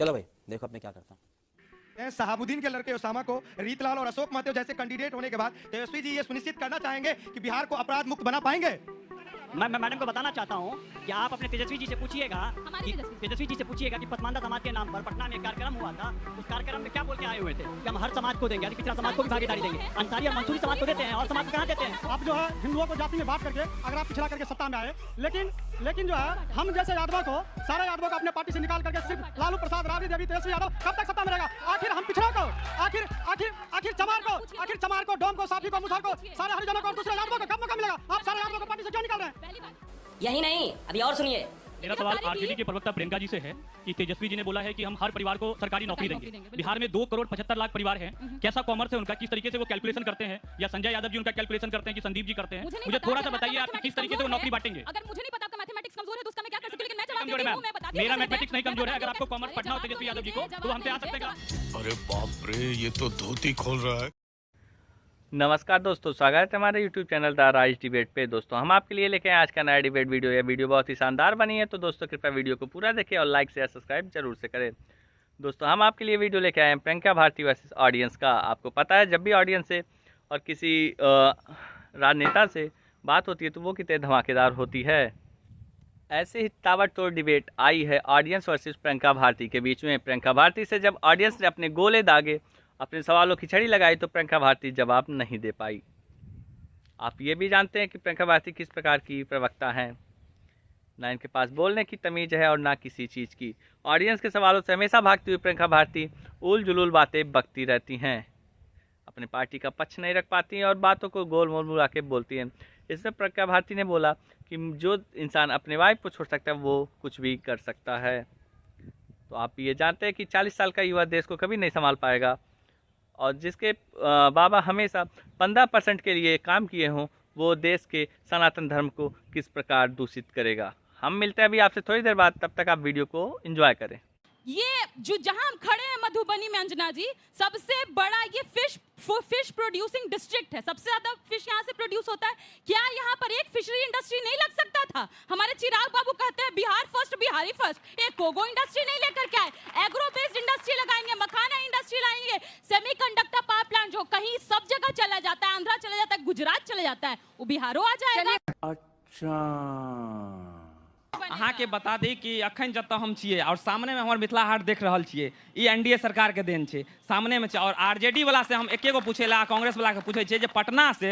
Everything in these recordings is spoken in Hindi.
चलो भाई देखो अब मैं क्या करता हूँ। शहाबुद्दीन के लड़के उसामा को रीतलाल और अशोक महतो जैसे कैंडिडेट होने के बाद तेजस्वी जी ये सुनिश्चित करना चाहेंगे कि बिहार को अपराध मुक्त बना पाएंगे। मैं मैडम को बताना चाहता हूँ कि आप अपने तेजस्वी जी से पूछिएगा कि पसमानदा समाज के नाम पर पटना में एक कार्यक्रम हुआ था। उस कार्यक्रम में क्या बोल के आए हुए थे कि हम हर समाज को देंगे, यानी पिछड़ा समाज को भी भागीदारी देंगे। अंसारी और मंसूरी समाज को देते हैं और समाज को कहाँ देते हैं? आप जो है हिंदुओं को जाति में बांट करके अगर आप पिछड़ा करके सत्ता में आए, लेकिन जो है हम जैसे यादवों को, सारे यादवों को अपने पार्टी से निकाल करके सिर्फ लालू प्रसाद, राबड़ी देवी, तेजस्वी यादव कब तक सत्ता में रहेगा? आखिर हम पिछड़ों को, आखिर चमार को, डोम को, साफी को, मुसहर को, सारे हरिजनों को और दूसरे यादवों को कब मौका मिलेगा? आप सारे यादवों को पार्टी से क्यों निकाल रहे हैं? यही नहीं, अभी और सुनिए। मेरा सवाल आरजेडी के प्रवक्ता प्रियंका जी से है कि तेजस्वी जी ने बोला है कि हम हर परिवार को सरकारी नौकरी देंगे। बिहार में 2 करोड़ 75 लाख परिवार हैं। कैसा कॉमर्स है उनका, किस तरीके से वो कैलकुलेशन करते हैं, या संजय यादव जी उनका कैलकुलेशन करते हैं कि संदीप जी करते हैं? मुझे थोड़ा सा बताइए आप किस तरीके से वो नौकरी बांटेंगे। अगर मुझे नहीं पता आपका मैथमेटिक्स कमजोर है तो उसका मैं क्या कर सकती हूं, लेकिन मैं जवाब देती हूं, मैं बताती हूं। मेरा मैथमेटिक्स नहीं कमजोर है। अगर आपको कॉमर्स पढ़ना हो तेजस्वी यादव जी को तो हमसे आ सकते हैं। अरे बाप रे, ये तो धोती खोल रहा है। नमस्कार दोस्तों, स्वागत है हमारे YouTube channel the Raj debate पे। दोस्तों हम आपके लिए लेके आए आज का नया डिबेट वीडियो। यह वीडियो बहुत ही शानदार बनी है, तो दोस्तों कृपया वीडियो को पूरा देखें और लाइक शेयर सब्सक्राइब जरूर से करें। दोस्तों हम आपके लिए वीडियो लेके आए हैं प्रियंका भारती वर्सेस ऑडियंस का। आपको पता है जब भी ऑडियंस से और किसी राजनेता से बात होती है तो वो कितने धमाकेदार होती है। ऐसे ही ताबड़तोड़ डिबेट आई है ऑडियंस वर्सेस प्रियंका भारती के बीच में। प्रियंका भारती से जब ऑडियंस ने अपने गोले दागे, अपने सवालों की छड़ी लगाई, तो प्रियंका भारती जवाब नहीं दे पाई। आप ये भी जानते हैं कि प्रियंका भारती किस प्रकार की प्रवक्ता हैं। ना इनके पास बोलने की तमीज़ है और ना किसी चीज़ की। ऑडियंस के सवालों से हमेशा भागती हुई प्रियंका भारती उल जुलूल बातें बकती रहती हैं, अपने पार्टी का पक्ष नहीं रख पाती हैं और बातों को गोल मोल मुड़ा के बोलती हैं। इसमें प्रियंका भारती ने बोला कि जो इंसान अपने वाइफ को छोड़ सकता है वो कुछ भी कर सकता है। तो आप ये जानते हैं कि 40 साल का युवा देश को कभी नहीं संभाल पाएगा, और जिसके बाबा हमेशा 15% के लिए काम किए हों वो देश के सनातन धर्म को किस प्रकार दूषित करेगा। हम मिलते हैं अभी आपसे थोड़ी देर बाद, तब तक आप वीडियो को एंजॉय करें। ये जो जहां हम खड़े हैं मधुबनी में अंजना जी, सबसे बड़ा ये फिश प्रोड्यूसिंग डिस्ट्रिक्ट है। सबसे ज्यादा फिश यहाँ से प्रोड्यूस होता है। क्या यहाँ पर एक फिशरी इंडस्ट्री नहीं लग सकता था? हमारे चिराग बाबू कहते हैं बिहार फर्स्ट, बिहारी फर्स्ट। एक कोगो इंडस्ट्री नहीं लेकर के आए, एग्रो बेस्ड इंडस्ट्री लगाएंगे, मखाना इंडस्ट्री लाएंगे, सेमीकंडक्टर पावर प्लांट जो कहीं सब जगह चला जाता है, आंध्रा चला जाता है, गुजरात चला जाता है, वो बिहारो आ जाएगा। अच्छा अहाँ के बता दी कि अखन जत हम छिए और सामने में हमारे मिथिला हाट देख रहल छिए, ई एनडीए सरकार के देन छे, सामने में और आरजेडी वाला से हम एके गो पूछेला, कांग्रेस वाला के पूछे छे जे पटना से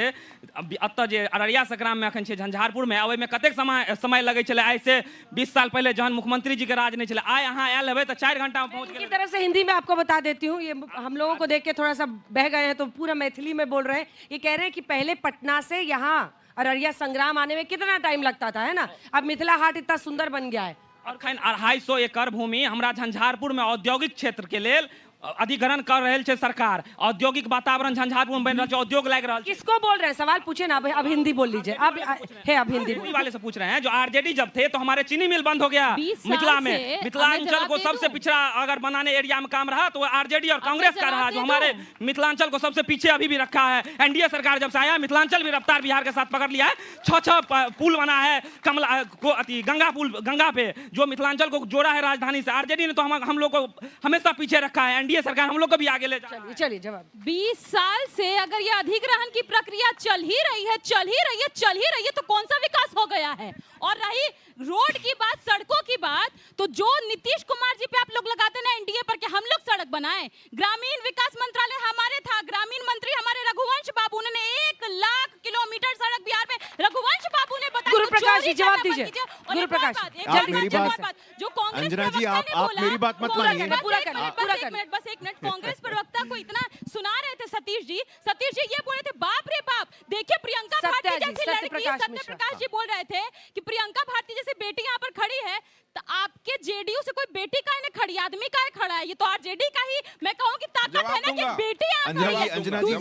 अत जे अररिया संग्राम में अखन छे झंझारपुर में आवे में कतेक समय लगे छले? आइ से 20 साल पहले जहन मुख्यमंत्री जी के राज नहीं छले, आइ अहाँ आयल हेबे तो 4 घंटा में पहुंच गए। एक तरफ से हिंदी में आपको बता देती हूँ, ये हम लोगों को देख के थोड़ा सा बह गए हैं तो पूरा मैथिली में बोल रहे हैं। ये कह रहे हैं कि पहले पटना से यहाँ अररिया संग्राम आने में कितना टाइम लगता था, है ना? अब मिथिला हाट इतना सुंदर बन गया है। और खैन 250 एकड़ भूमि हमरा झंझारपुर में औद्योगिक क्षेत्र के लेल अधिग्रहण कर रहे छे सरकार। औद्योगिक वातावरण झंझारपुर में बन रहा है, उद्योग लग रहा है। किसको बोल रहे हैं? सवाल पूछे ना, अब हिंदी बोल लीजिए। अब हिंदी वाले से पूछ रहे हैं। जो आरजेडी जब थे तो हमारे चीनी मिल बंद हो गया मिथिला में। मिथिलांचल को सबसे पिछड़ा अगर बनाने एरिया में काम रहा तो आरजेडी और कांग्रेस का रहा, जो हमारे मिथिलांचल को सबसे पीछे अभी भी रखा है। एनडीए सरकार जब से आया, मिथिलांचल भी रफ्तार बिहार के साथ पकड़ लिया है। 6 पुल बना है कमला को गंगा पुल, गंगा पे, जो मिथिलांचल को जोड़ा है राजधानी से। आरजेडी ने तो हम लोग को हमेशा पीछे रखा है। एनडीए सरकार हम लोग को भी आगे ले जाए। चलिए जवाब। 20 साल से अगर ये अधिग्रहण की प्रक्रिया चल ही रही है तो कौन सा विकास हो गया है? और रही रोड की बात, सड़कों की बात, तो जो नीतीश कुमार जी पे आप लोग लगाते ना एनडीए पर कि हम लोग सड़क बनाए, ग्रामीण विकास मंत्रालय हमारे था, ग्रामीण मंत्री हमारे रघुवंश बाबू, उन्होंने 1 लाख किलोमीटर सड़क बिहार में रघुवंश बाबू ने बताया। गुरु प्रकाश जी जवाब दीजिए। गुरु प्रकाश आप मेरी बात, जो कांग्रेस अंजना जी आप मेरी बात मत मानिए। बस एक मिनट, कांग्रेस प्रवक्ता को इतना सुना रहे थे सतीश जी ये बोल रहे थे, बाप रे बाप, देखिए प्रियंका भारती जैसी लड़की, सत्य प्रकाश जी बोल रहे थे कि प्रियंका भारती जैसी बेटी यहाँ पर खड़ी है, तो आपके जेडीयू से कोई बेटी काहे नहीं खड़ी, आदमी काहे खड़ा है? ये तो आरजेडी का ही मैं कहूँ कि ताकत है ना कि बेटी यहाँ खड़ी है। अंजना जी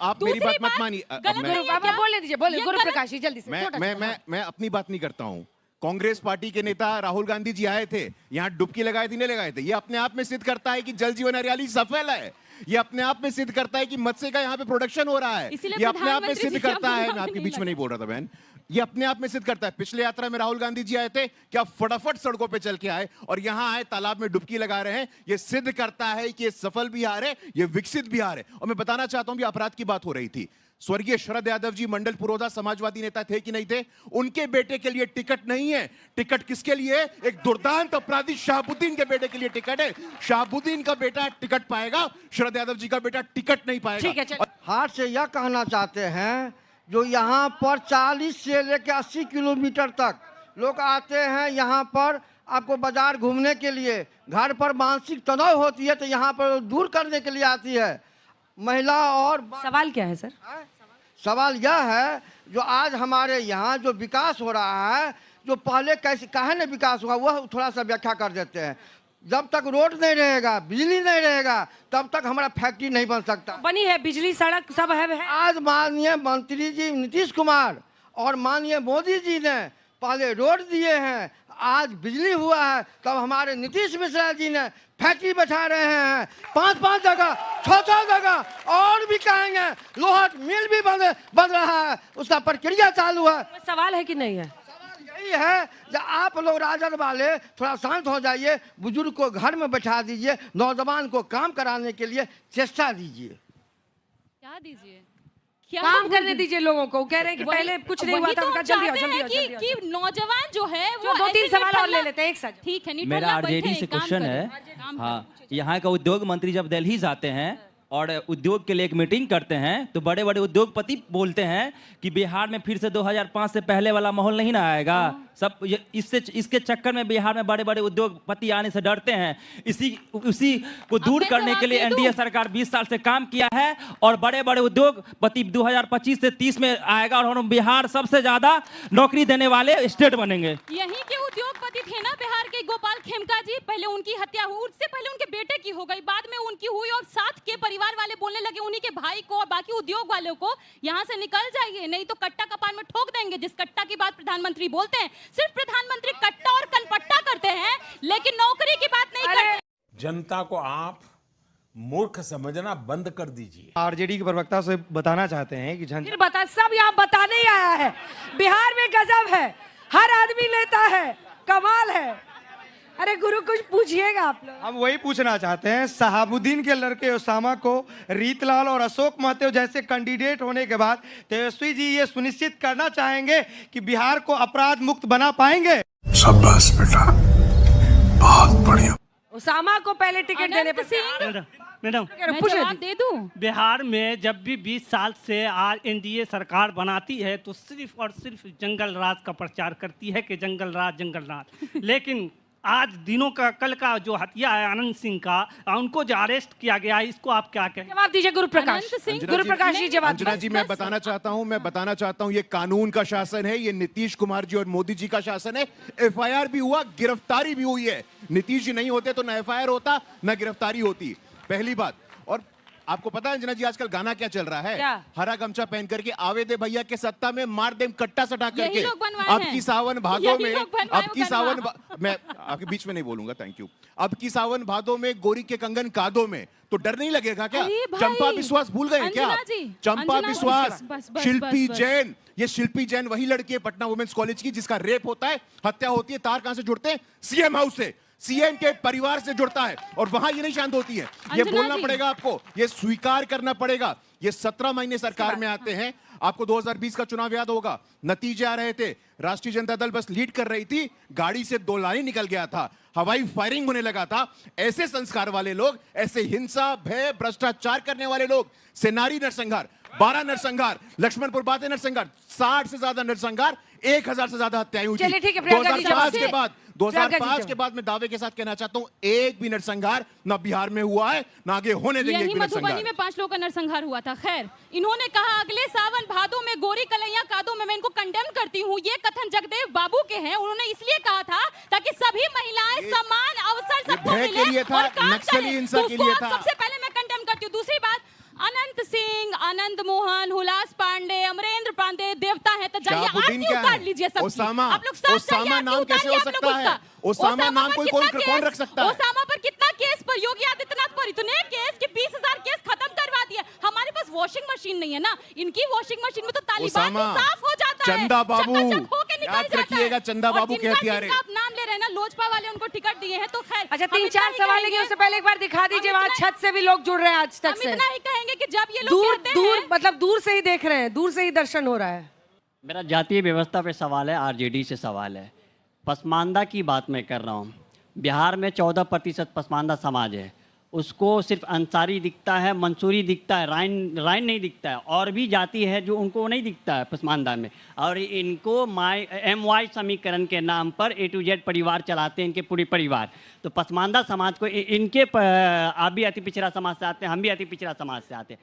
आप मेरी बात मत मानिए। बोलने दीजिए, बोले गुरु प्रकाश जी जल्दी से। मैं अपनी बात नहीं करता हूँ। कांग्रेस पार्टी के नेता राहुल गांधी जी आए थे, यहाँ डुबकी लगाए थे, नहीं लगाए थे? ये अपने आप में सिद्ध करता है कि जल जीवन हरियाली सफल है। ये अपने आप में सिद्ध करता है कि मत्स्य का यहाँ पे प्रोडक्शन हो रहा है। ये अपने आप में सिद्ध करता है। मैं आपके बीच में नहीं बोल रहा था बहन। ये अपने आप में सिद्ध करता है। पिछले यात्रा में राहुल गांधी जी आए थे, क्या फटाफट सड़कों पे चल के आए, और यहां आए तालाब में डुबकी लगा रहे हैं। ये सिद्ध करता है कि ये सफल बिहार है, ये विकसित बिहार है। और मैं बताना चाहता हूं कि अपराध की बात हो रही थी, स्वर्गीय शरद यादव जी मंडल पुरोधा समाजवादी नेता थे कि नहीं थे? उनके बेटे के लिए टिकट नहीं है। टिकट किसके लिए? एक दुर्दांत अपराधी शहाबुद्दीन के बेटे के लिए टिकट है। शहाबुद्दीन का बेटा टिकट पाएगा, शरद यादव जी का बेटा टिकट नहीं पाएगा। हाथ से यह कहना चाहते हैं, जो यहाँ पर 40 से लेकर 80 किलोमीटर तक लोग आते हैं, यहाँ पर आपको बाजार घूमने के लिए, घर पर मानसिक तनाव होती है तो यहाँ पर दूर करने के लिए आती है महिला। और सवाल क्या है सर? सवाल यह है, जो आज हमारे यहाँ जो विकास हो रहा है, जो पहले कैसे काहे ने विकास हुआ, वह थोड़ा सा व्याख्या कर देते हैं। जब तक रोड नहीं रहेगा, बिजली नहीं रहेगा, तब तक हमारा फैक्ट्री नहीं बन सकता। बनी है, बिजली सड़क सब है। आज माननीय मंत्री जी नीतीश कुमार और माननीय मोदी जी ने पहले रोड दिए हैं, आज बिजली हुआ है, तब हमारे नीतीश मिश्रा जी ने फैक्ट्री बैठा रहे हैं 5-5 जगह, 6-6 जगह, और भी कहेंगे। लोहा मिल भी बन रहा है, उसका प्रक्रिया चालू है। सवाल है कि नहीं है? यही है, जब आप लोग राजद वाले थोड़ा शांत हो जाइए, बुजुर्ग को घर में बैठा दीजिए, नौजवान को काम कराने के लिए चेष्टा दीजिए। क्या दीजिए? काम करने दीजिए लोगों को। कह रहे हैं कि पहले कुछ नहीं हुआ था, उनका जल्दी आओ, जल्दी आओ, जल्दी आओ। कि नौजवान जो है वो 2-3 सवाल और ले लेते हैं एक साथ। ठीक है, मेरा आरजेडी से क्वेश्चन है। हाँ, यहाँ का उद्योग मंत्री जब दिल्ली जाते हैं और उद्योग के लिए एक मीटिंग करते हैं, तो बड़े बड़े उद्योगपति बोलते हैं कि बिहार में फिर से 2005 से पहले वाला माहौल नहीं ना आएगा। सब इसके चक्कर में बिहार में बड़े बड़े उद्योगपति आने से डरते हैं। उसी को दूर करने के लिए एनडीए सरकार 20 साल से काम किया है, और बड़े बड़े उद्योगपति 2025 से 30 में आएगा, और हम बिहार सबसे ज्यादा नौकरी देने वाले स्टेट बनेंगे। यही के उद्योगपति थे ना बिहार के, गोपाल खेमका जी। पहले उनकी हत्या हुई, उससे पहले उनके बेटे की हो गई, बाद में उनकी हुई, और साथ के परिवार वाले बोलने लगे उन्हीं के भाई को और बाकी उद्योग वालों को, यहाँ से निकल जाइए, नहीं तो कट्टा कपान में ठोक देंगे। जिस कट्टा की बात प्रधानमंत्री बोलते हैं, सिर्फ प्रधानमंत्री कट्टा और कनपट्टा करते हैं, लेकिन नौकरी की बात नहीं करते। जनता को आप मूर्ख समझना बंद कर दीजिए। आरजेडी के प्रवक्ता से बताना चाहते हैं कि फिर बता, सब यहाँ बताने ही आया है। बिहार में गजब है, हर आदमी लेता है, कमाल है। अरे गुरु कुछ पूछिएगा आप लोग। हम वही पूछना चाहते हैं, शहाबुद्दीन के लड़के ओसामा को रीतलाल और अशोक महतो जैसे कैंडिडेट होने के बाद तेजस्वी जी ये सुनिश्चित करना चाहेंगे कि बिहार को अपराध मुक्त बना पाएंगे? शाबाश बेटा, बहुत बढ़िया। ओसामा को पहले टिकट देने पर मैडम जवाब दे दूं? बिहार में जब भी 20 साल से आज एनडीए सरकार बनाती है तो सिर्फ और सिर्फ जंगल राज का प्रचार करती है कि जंगल राज। लेकिन आज दिनों का कल का जो हत्या है आनंद सिंह का, उनको जो अरेस्ट किया गया है, इसको आप क्या कहें? जवाब दीजिए गुरु प्रकाश। गुरु प्रकाश जी जवाब। अंजना जी, मैं बताना चाहता हूं ये कानून का शासन है, ये नीतीश कुमार जी और मोदी जी का शासन है। एफआईआर भी हुआ, गिरफ्तारी भी हुई है। नीतीश जी नहीं होते तो न एफआईआर होता न गिरफ्तारी होती, पहली बात। और आपको पता है अंजना जी आजकल गाना क्या चल रहा है? क्या? हरा गमछा पहन करके आवे दे भैया के सत्ता में, मार दे कट्टा सटा करके। अब की सावन भादों में, मैं आपके बीच में नहीं बोलूंगा, थैंक यू। अब की सावन भादों में गोरी के कंगन कादों में, तो डर नहीं लगेगा क्या? चंपा विश्वास भूल गए क्या? चंपा विश्वास, शिल्पी जैन, ये शिल्पी जैन वही लड़की है पटना वुमेन्स कॉलेज की जिसका रेप होता है, हत्या होती है। तार कहां से जुड़ते हैं? सीएम हाउस से, सीएम के परिवार से जुड़ता है, और वहां ये नहीं शांत होती है। ये बोलना पड़ेगा आपको, ये स्वीकार करना पड़ेगा। ये 17 महीने सरकार में आते हैं। आपको 2020 का चुनाव याद होगा, नतीजे आ रहे थे, राष्ट्रीय जनता दल बस लीड कर रही थी, गाड़ी से 2 लाइन निकल गया था, हवाई फायरिंग होने लगा था। ऐसे संस्कार वाले लोग, ऐसे हिंसा, भय, भ्रष्टाचार करने वाले लोग, सेनारी नरसंहार, 12 नरसंहार, लक्ष्मणपुर बातें नरसंहार, 60 से ज्यादा नरसंहार, 1000 से ज्यादा हत्याएं हुई थी। 2005 के बाद मैं दावे के साथ कहना चाहता हूं, एक भी नरसंहार ना बिहार में हुआ है, ना आगे होने देंगे। यही मधुबनी में 5 लोगों का नरसंहार हुआ था। खैर, इन्होंने कहा अगले सावन भादों में गोरी कलैया कादों में, मैं इनको कंडेम करती हूँ। ये कथन जगदेव बाबू के हैं। उन्होंने इसलिए कहा था ताकि सभी महिलाएं समान अवसर सबको मिले और काम करें। सबसे पहले मैं कंडेम करती हूँ। दूसरी बात, अनंत सिंह, आनंद मोहन, हुलास पांडे, अमरेंद्र पांडे देवता है, तो जाइए आरती उतार लीजिए सबकी। ओसामा, आप लोग साथ ओसामा नाम कैसे हो सकता है? ओसामा नाम कौन रख सकता है? ओसामा पर कितना केस पर, योगी आदित्यनाथ पर इतने केस कि 20,000 केस खत्म करवा दिए। हमारे पास वॉशिंग मशीन नहीं है ना, इनकी वॉशिंग मशीन में तो तालिबान भी साफ हो जाता चंदा बाबू, चकाचक होके निकल याद जाता है। रखिएगा, चंदा बाबू और के हथियार जिनका आप नाम ले रहे हैं ना, लोजपा वाले उनको टिकट दिए हैं, तो खैर अच्छा, हम 3-4 इतना ही सवाल कहेंगे- लेंगे, उससे पहले एक बार दिखा दीजिए, वहाँ छत से भी लोग जुड़ रहे हैं आज तक हम से। इतना ही कहेंगे कि जब ये लोग दूर कहते दूर हैं, मतलब दूर से ही देख रहे हैं, दूर से ही दर्शन हो रहा है। मेरा जातीय व्यवस्था पे सवाल है, आरजेडी से सवाल है। पसमानदा की बात मैं कर रहा हूँ। बिहार में 14% पसमानदा समाज है, उसको सिर्फ अंसारी दिखता है, मंसूरी दिखता है, राइन नहीं दिखता है, और भी जाति है जो उनको नहीं दिखता है पसमानदा में। और इनको MY समीकरण के नाम पर A to Z परिवार चलाते हैं, इनके पूरे परिवार। तो पसमानदा समाज को इनके आप भी अति पिछड़ा समाज से आते हैं, हम भी अति पिछड़ा समाज से आते हैं।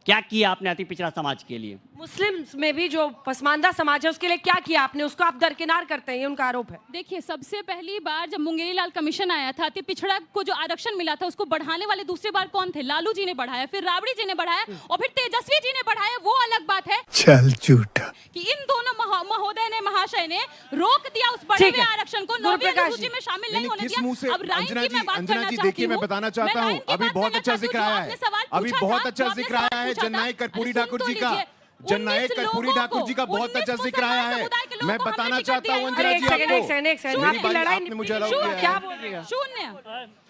क्या किया आपने अति पिछड़ा समाज के लिए? मुस्लिम्स में भी जो पसमानदा समाज है उसके लिए क्या किया आपने, उसको आप दरकिनार करते हैं, ये उनका आरोप है। देखिए, सबसे पहली बार जब मुंगेरी लाल कमीशन आया था, अति पिछड़ा को जो आरक्षण मिला था उसको बढ़ाने वाले दूसरी बार कौन थे? लालू जी ने बढ़ाया, फिर राबड़ी जी ने बढ़ाया और फिर तेजस्वी जी ने बढ़ाया। वो अलग बात है चल झूठा कि इन दोनों महोदय ने, महाशय ने रोक दिया उस बढ़े हुए आरक्षण को, 9वीं अनुसूची में शामिल नहीं होने दिया। अब राइन की मैं बात अंजना जी देखिए, मैं बताना चाहता हूँ, अभी बहुत अच्छा जिक्र आया है, अभी बहुत अच्छा जिक्र आया है जननायक कर्पूरी ठाकुर जी का, जननायक कर्पूरी ठाकुर जी का बहुत अच्छा जिक्र आया है। मैं बताना चाहता हूँ अंजना जी आपको, मेरी बात आपने मुझे अलाउ किया है। क्या बोल रही है? शून्य।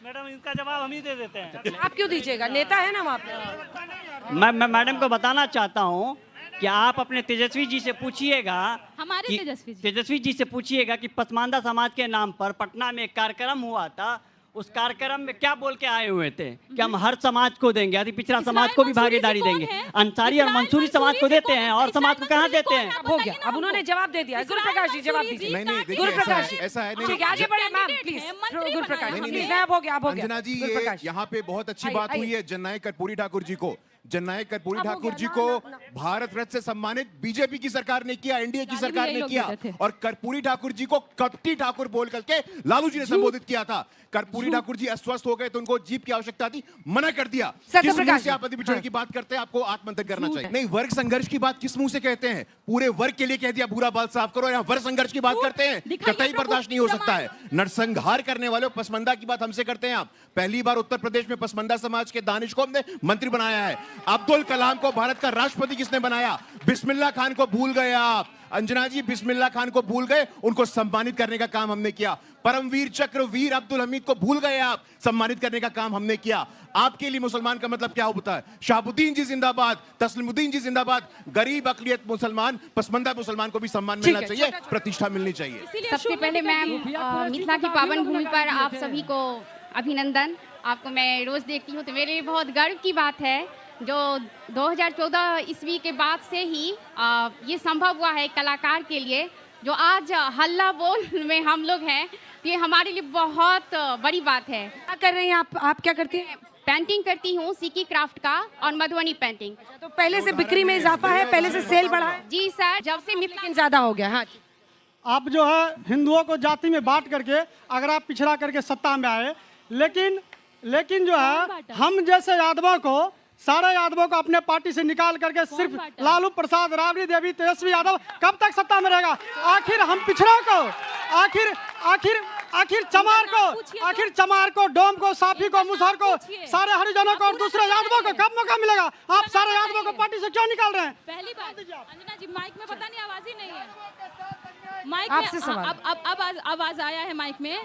मैडम, इसका जवाब हम ही दे देते हैं। आप क्यों दीजिएगा, नेता है ना वहाँ पे। मैं मैडम को बताना चाहता हूँ कि आप अपने तेजस्वी जी से पूछिएगा, हमारे तेजस्वी जी से पूछिएगा कि पसमानदा समाज के नाम पर पटना में एक कार्यक्रम हुआ था, उस कार्यक्रम में क्या बोल के आए हुए थे कि हम हर समाज को देंगे, अति पिछड़ा समाज को भी भागीदारी देंगे। अंसारी और मंसूरी समाज को देते हैं और समाज को कहाँ देते हैं? हो गया, अब उन्होंने जवाब दे दिया। गुरुप्रकाश जी जवाब दीजिए। नहीं देखिए, गुरुप्रकाश जी, ऐसा है नहीं, ठीक है, आगे बढ़े मैम प्लीज। गुरुप्रकाश जी प्लीज, अब हो गया, अब हो गया। अंजना जी, ये यहाँ पे बहुत अच्छी बात हुई है जननायक कर्पूरी ठाकुर जी को, जननायक कर्पूरी ठाकुर जी को भारत रत्न से सम्मानित बीजेपी की सरकार ने किया, एनडीए की सरकार ने किया, और कर्पूरी ठाकुर जी को कपटी ठाकुर बोल करके लालू जी ने संबोधित किया था। कर्पूरी ठाकुर जी अस्वस्थ हो गए तो उनको जीप की आवश्यकता थी, मना कर दिया। किस मुंह से आप अति पिछड़े की बात करते हैं? आपको आत्मंथन करना चाहिए। नहीं, वर्ग संघर्ष की बात किस मुंह से कहते हैं? पूरे वर्ग के लिए कह दिया बुरा बाल साफ करो, यहाँ वर्ग संघर्ष की बात करते हैं, कतई बर्दाश्त नहीं हो सकता है। नरसंहार करने वाले पसमंदा की बात हमसे करते हैं आप। पहली बार उत्तर प्रदेश में पसमंदा समाज के दानिश को हमने मंत्री बनाया है। अब्दुल कलाम को भारत का राष्ट्रपति किसने बनाया? बिस्मिल्लाह खान को भूल गए आप। अंजना जी, बिस्मिल्लाह खान को भूल गए, उनको सम्मानित करने का काम हमने किया। परमवीर चक्र वीर अब्दुल हमीद को भूल गए आप, सम्मानित करने का काम हमने किया। आपके लिए मुसलमान का मतलब क्या होता है? शहाबुद्दीन जी जिंदाबाद, तस्लीमुद्दीन जी जिंदाबाद। गरीब अकलियत मुसलमान, पसमंदा मुसलमान को भी सम्मान मिलना चाहिए, प्रतिष्ठा मिलनी चाहिए। सबसे पहले मैम, मिथिला की पावन भूमि पर आप सभी को अभिनंदन। आपको मैं रोज देखती हूँ तो मेरे लिए बहुत गर्व की बात है जो 2014 ईस्वी के बाद से ही ये संभव हुआ है कलाकार के लिए, जो आज हल्ला बोल में हम लोग हैं, ये हमारे लिए बहुत बड़ी बात है। क्या कर रही हैं आप क्या करती हैं? पेंटिंग करती हूँ, सिक्की क्राफ्ट का और मधुबनी पेंटिंग। तो पहले से बिक्री में इजाफा है, पहले से सेल बढ़ा है? जी सर, जब से लेकिन ज्यादा हो गया। हाँ, आप जो है हिंदुओं को जाति में बांट करके अगर आप पिछड़ा करके सत्ता में आए, लेकिन जो है हम जैसे यादवों को, सारे यादवों को अपने पार्टी से निकाल करके सिर्फ लालू प्रसाद, राबड़ी देवी, तेजस्वी यादव कब तक सत्ता में रहेगा? आखिर हम पिछड़ों को, आखिर चमार को, डोम को, साफी को, मुसहर को, सारे हरिजनों को और दूसरे यादवों को कब मौका मिलेगा? आप सारे यादवों को पार्टी से क्यों निकाल रहे हैं? पहली बात, अंजना जी माइक में पता नहीं आवाज ही नहीं है। माइक आपसे में सवाल। अब आवाज आया है माइक में।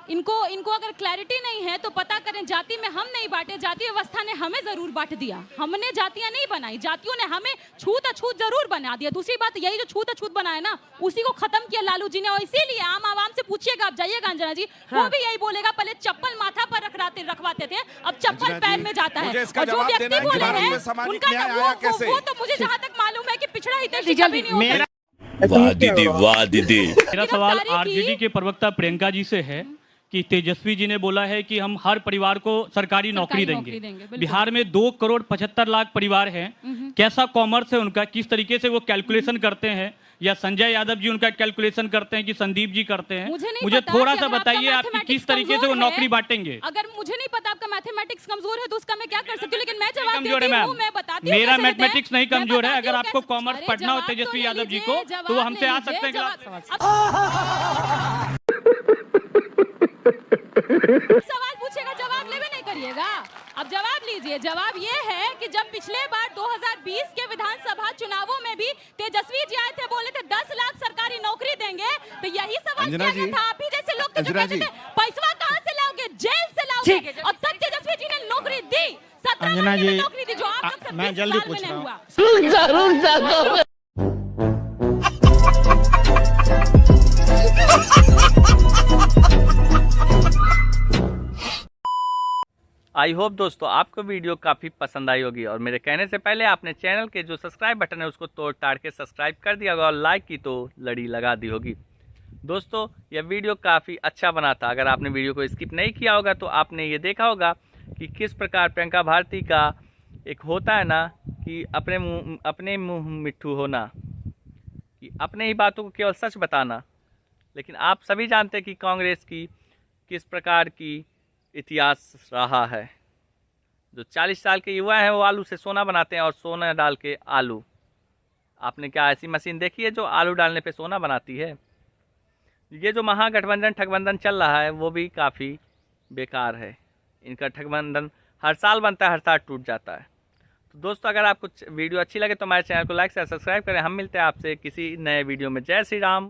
इनको अगर क्लैरिटी नहीं है तो पता करें। जाति में हम नहीं बांटे, जाति व्यवस्था ने हमें जरूर बांट दिया। हमने जातियां नहीं बनाई, जातियों ने हमें छूत अछूत जरूर बना दिया। दूसरी बात, यही जो छूत अछूत बनाया ना, उसी को खत्म किया लालू जी ने। और इसीलिए आम आवाम से पूछिएगा, आप जाइएगा अंजना जी, वो भी यही बोलेगा, पहले चप्पल माथा पर रखवाते थे, अब चप्पल पैर में जाता है। और जो व्यक्ति बोले हैं उनका वो तो मुझे जहाँ तक मालूम है कि पिछड़ा हितैषी कभी नहीं होता। वाह दीदी, वाह दीदी। मेरा सवाल आरजेडी के प्रवक्ता प्रियंका जी से है कि तेजस्वी जी ने बोला है कि हम हर परिवार को सरकारी नौकरी देंगे। बिहार में 2,75,00,000 परिवार हैं। कैसा कॉमर्स है उनका, किस तरीके से वो कैलकुलेशन करते हैं? या संजय यादव जी उनका कैलकुलेशन करते हैं कि संदीप जी करते हैं? मुझे थोड़ा सा बताइए आपकी किस तरीके से वो नौकरी बांटेंगे। अगर मुझे नहीं पता आपका मैथमेटिक्स कमजोर है तो उसका मैं क्या कर सकती हूँ, लेकिन मैं जवाब देती हूँ, मैं बताती हूँ। मेरा मैथमेटिक्स नहीं कमजोर है। अगर आपको कॉमर्स पढ़ना हो तेजस्वी यादव जी को तो वो हमसे आ सकते हैं। सवाल पूछेगा, जवाब लेवे नहीं करिएगा। अब जवाब लीजिए। जवाब ये है कि जब पिछले बार 2020 के विधानसभा चुनावों में भी तेजस्वी जी आए थे, बोले थे 10 लाख सरकारी नौकरी देंगे, तो यही सवाल किया गया था। आप ही जैसे लोग जो कहते थे पैसा कहाँ से लाओगे, जेल से लाओगे, और तब तेजस्वी जी ने नौकरी दी। 17 महीने में नौकरी दी, जो आप लोग से 20 साल में नहीं हुआ। आई होप दोस्तों आपको वीडियो काफ़ी पसंद आई होगी, और मेरे कहने से पहले आपने चैनल के जो सब्सक्राइब बटन है उसको तोड़ ताड़ के सब्सक्राइब कर दिया होगा और लाइक की तो लड़ी लगा दी होगी। दोस्तों यह वीडियो काफ़ी अच्छा बना था। अगर आपने वीडियो को स्किप नहीं किया होगा तो आपने ये देखा होगा कि किस प्रकार प्रियंका भारती का एक होता है ना कि अपने मुँह मिट्ठू होना, कि अपने ही बातों को केवल सच बताना। लेकिन आप सभी जानते हैं कि कांग्रेस की किस प्रकार की इतिहास रहा है। जो 40 साल के युवा हैं वो आलू से सोना बनाते हैं और सोना डाल के आलू। आपने क्या ऐसी मशीन देखी है जो आलू डालने पे सोना बनाती है? ये जो महागठबंधन ठगबंधन चल रहा है वो भी काफ़ी बेकार है। इनका ठगबंधन हर साल बनता है, हर साल टूट जाता है। तो दोस्तों अगर आपको वीडियो अच्छी लगे तो हमारे चैनल को लाइक से सब्सक्राइब करें। हम मिलते हैं आपसे किसी नए वीडियो में। जय श्री राम।